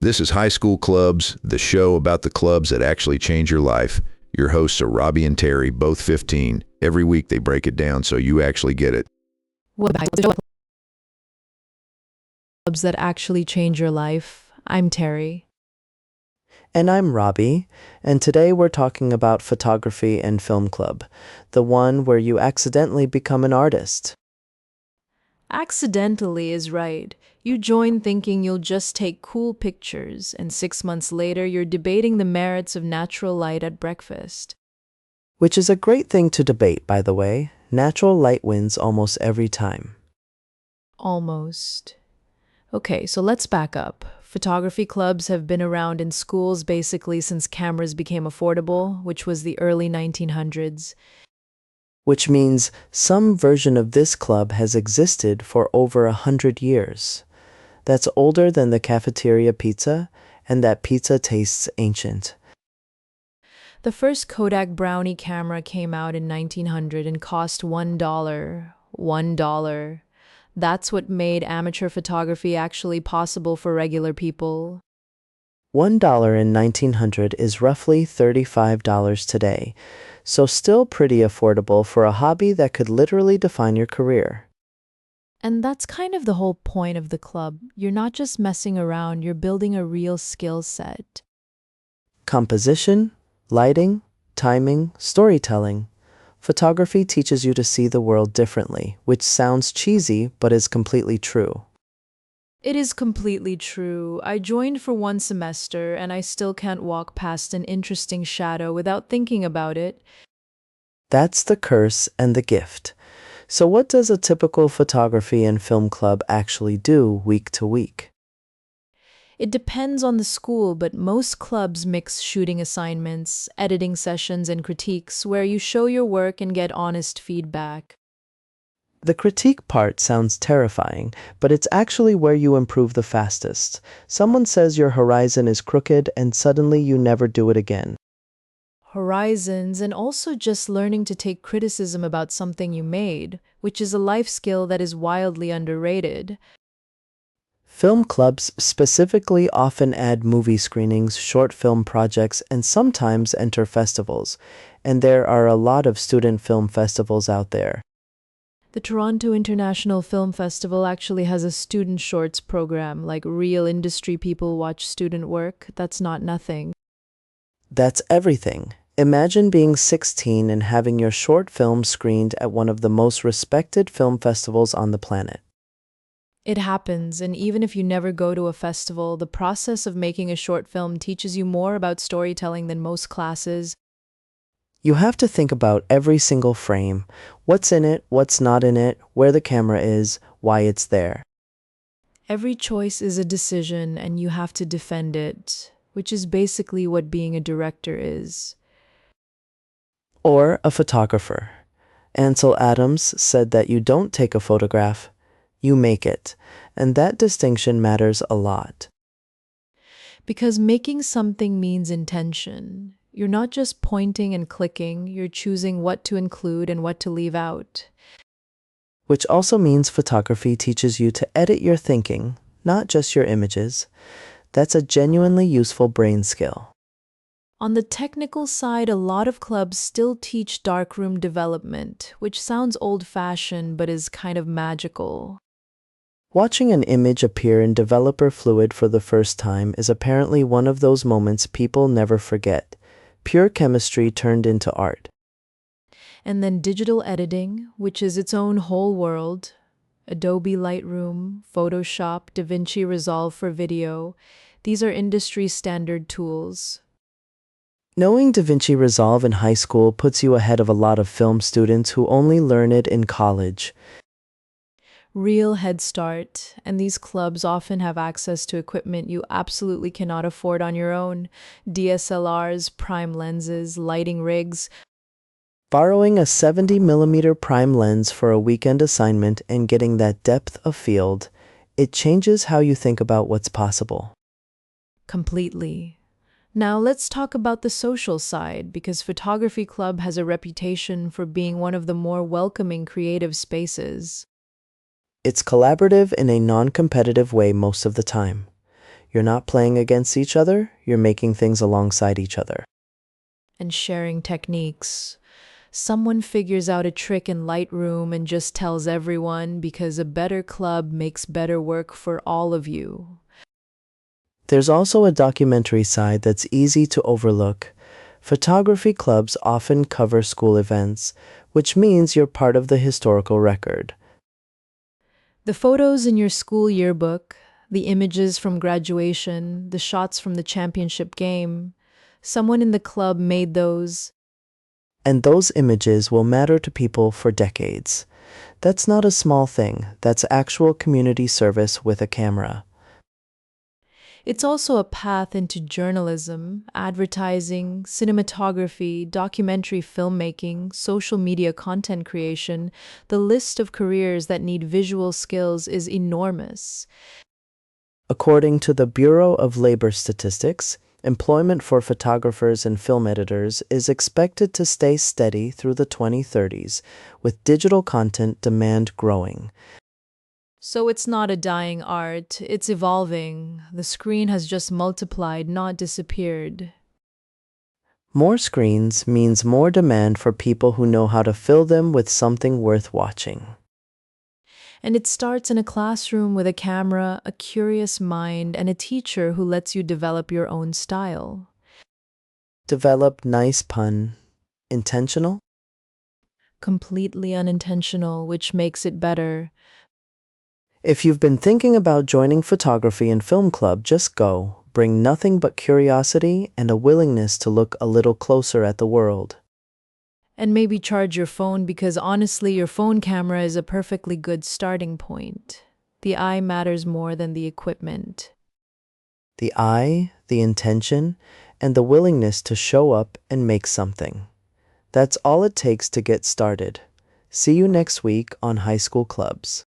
This is High School Clubs, the show about the clubs that actually change your life. Your hosts are Robbie and Terry, both 15. Every week they break it down so you actually get it. What about the clubs that actually change your life? I'm Terry. And I'm Robbie, and today we're talking about photography and film club, the one where you accidentally become an artist. Accidentally is right. You join thinking you'll just take cool pictures, and 6 months later you're debating the merits of natural light at breakfast. Which is a great thing to debate, by the way. Natural light wins almost every time. Almost. Okay, so let's back up. Photography clubs have been around in schools basically since cameras became affordable, which was the early 1900s. Which means some version of this club has existed for over 100 years. That's older than the cafeteria pizza, and that pizza tastes ancient. The first Kodak Brownie camera came out in 1900 and cost $1. $1. That's what made amateur photography actually possible for regular people. $1 in 1900 is roughly $35 today, so still pretty affordable for a hobby that could literally define your career. And that's kind of the whole point of the club. You're not just messing around, you're building a real skill set. Composition, lighting, timing, storytelling. Photography teaches you to see the world differently, which sounds cheesy but is completely true. It is completely true. I joined for one semester and I still can't walk past an interesting shadow without thinking about it. That's the curse and the gift. So what does a typical photography and film club actually do week to week? It depends on the school, but most clubs mix shooting assignments, editing sessions, and critiques where you show your work and get honest feedback. The critique part sounds terrifying, but it's actually where you improve the fastest. Someone says your horizon is crooked and suddenly you never do it again. Horizons, and also just learning to take criticism about something you made, which is a life skill that is wildly underrated. Film clubs specifically often add movie screenings, short film projects, and sometimes enter festivals. And there are a lot of student film festivals out there. The Toronto International Film Festival actually has a student shorts program, like real industry people watch student work. That's not nothing. That's everything. Imagine being 16 and having your short film screened at one of the most respected film festivals on the planet. It happens, and even if you never go to a festival, the process of making a short film teaches you more about storytelling than most classes. You have to think about every single frame, what's in it, what's not in it, where the camera is, why it's there. Every choice is a decision, and you have to defend it, which is basically what being a director is. Or a photographer. Ansel Adams said that you don't take a photograph, you make it, and that distinction matters a lot. Because making something means intention. You're not just pointing and clicking, you're choosing what to include and what to leave out. Which also means photography teaches you to edit your thinking, not just your images. That's a genuinely useful brain skill. On the technical side, a lot of clubs still teach darkroom development, which sounds old-fashioned but is kind of magical. Watching an image appear in Developer Fluid for the first time is apparently one of those moments people never forget. Pure chemistry turned into art. And then digital editing, which is its own whole world. Adobe Lightroom, Photoshop, DaVinci Resolve for video. These are industry standard tools. Knowing DaVinci Resolve in high school puts you ahead of a lot of film students who only learn it in college. Real head start, and these clubs often have access to equipment you absolutely cannot afford on your own. DSLRs, prime lenses, lighting rigs. Borrowing a 70mm prime lens for a weekend assignment and getting that depth of field, it changes how you think about what's possible. Completely. Now let's talk about the social side, because Photography Club has a reputation for being one of the more welcoming creative spaces. It's collaborative in a non-competitive way most of the time. You're not playing against each other, you're making things alongside each other. And sharing techniques. Someone figures out a trick in Lightroom and just tells everyone because a better club makes better work for all of you. There's also a documentary side that's easy to overlook. Photography clubs often cover school events, which means you're part of the historical record. The photos in your school yearbook, the images from graduation, the shots from the championship game, someone in the club made those. And those images will matter to people for decades. That's not a small thing, that's actual community service with a camera. It's also a path into journalism, advertising, cinematography, documentary filmmaking, social media content creation. The list of careers that need visual skills is enormous. According to the Bureau of Labor Statistics, employment for photographers and film editors is expected to stay steady through the 2030s, with digital content demand growing. So it's not a dying art, it's evolving. The screen has just multiplied, not disappeared. More screens means more demand for people who know how to fill them with something worth watching. And it starts in a classroom with a camera, a curious mind, and a teacher who lets you develop your own style. Develop nice pun. Intentional? Completely unintentional, which makes it better. If you've been thinking about joining photography and film club, just go. Bring nothing but curiosity and a willingness to look a little closer at the world. And maybe charge your phone because honestly, your phone camera is a perfectly good starting point. The eye matters more than the equipment. The eye, the intention, and the willingness to show up and make something. That's all it takes to get started. See you next week on High School Clubs.